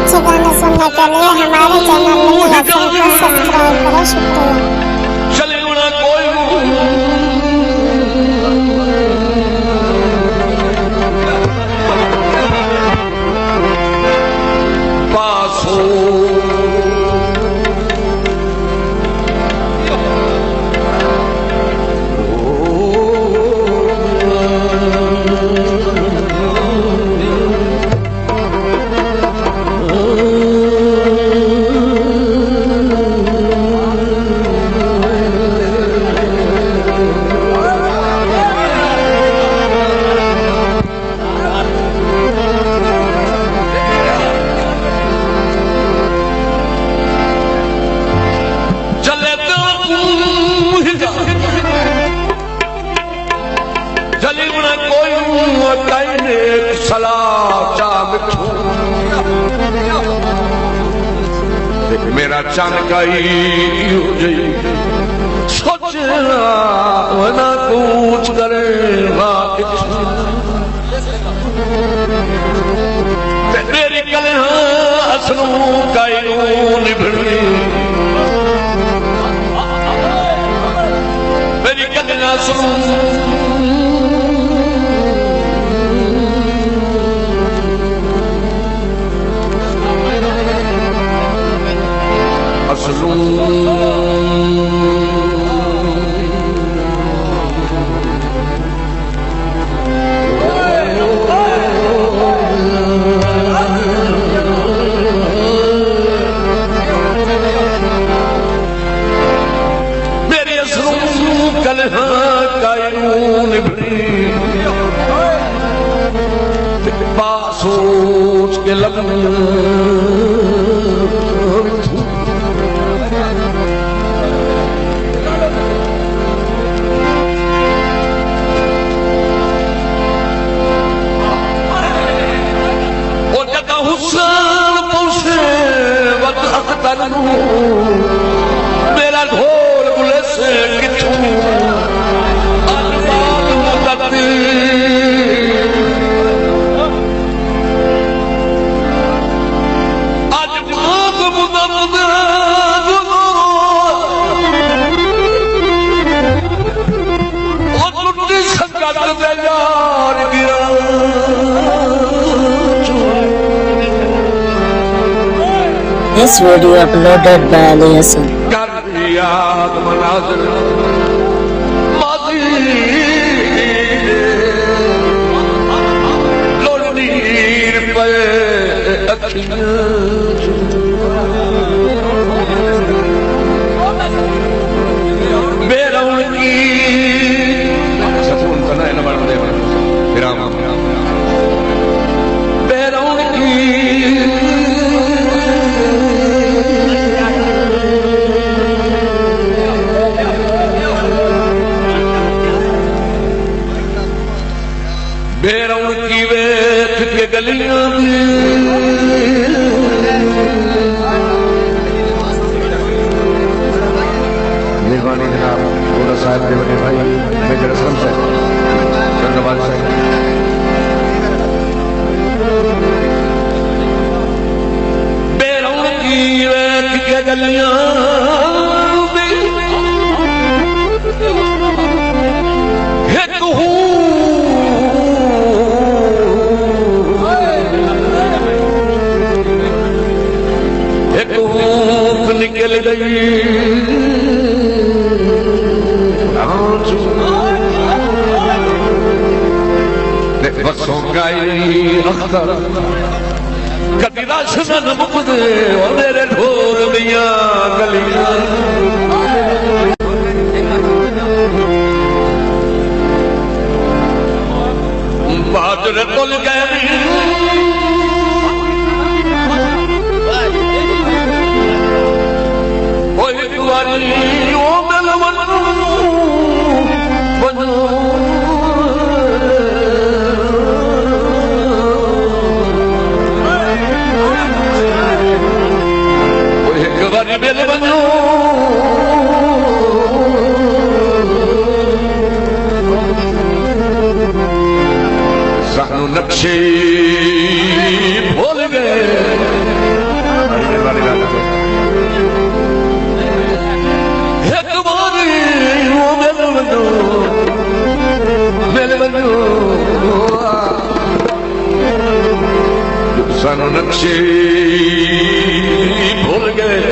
अच्छे गाने सुनने के लिए हमारे चैनल लिली हसन को सब्सक्राइब करें। शुक्रिया। मेरा चन गई सोचना वना कूच करेगा मेरी कलह असनू गई निभड़ी मेरी कलह असनू मेरी असलू कलह कायरून भरी सोच के मेरा ढोल बुले से किथू आज बात मुदा लुटी संगत दे यार गिरा This video uploaded by Ali Hassan. बेरौन की वेठ के गलियां मेहरबानी जनाब गोरा साहब के बड़े भाई मेजर असलम साहब धन्यवाद साहब। बेरौन की वेठ के गलियां निकल गई बसों गई अख्तर कभी राशन मुकदे और मेरे ढोल दिया गलियां बादल तुल गए नक्शे भूल गए सानू नक्शे भूल गए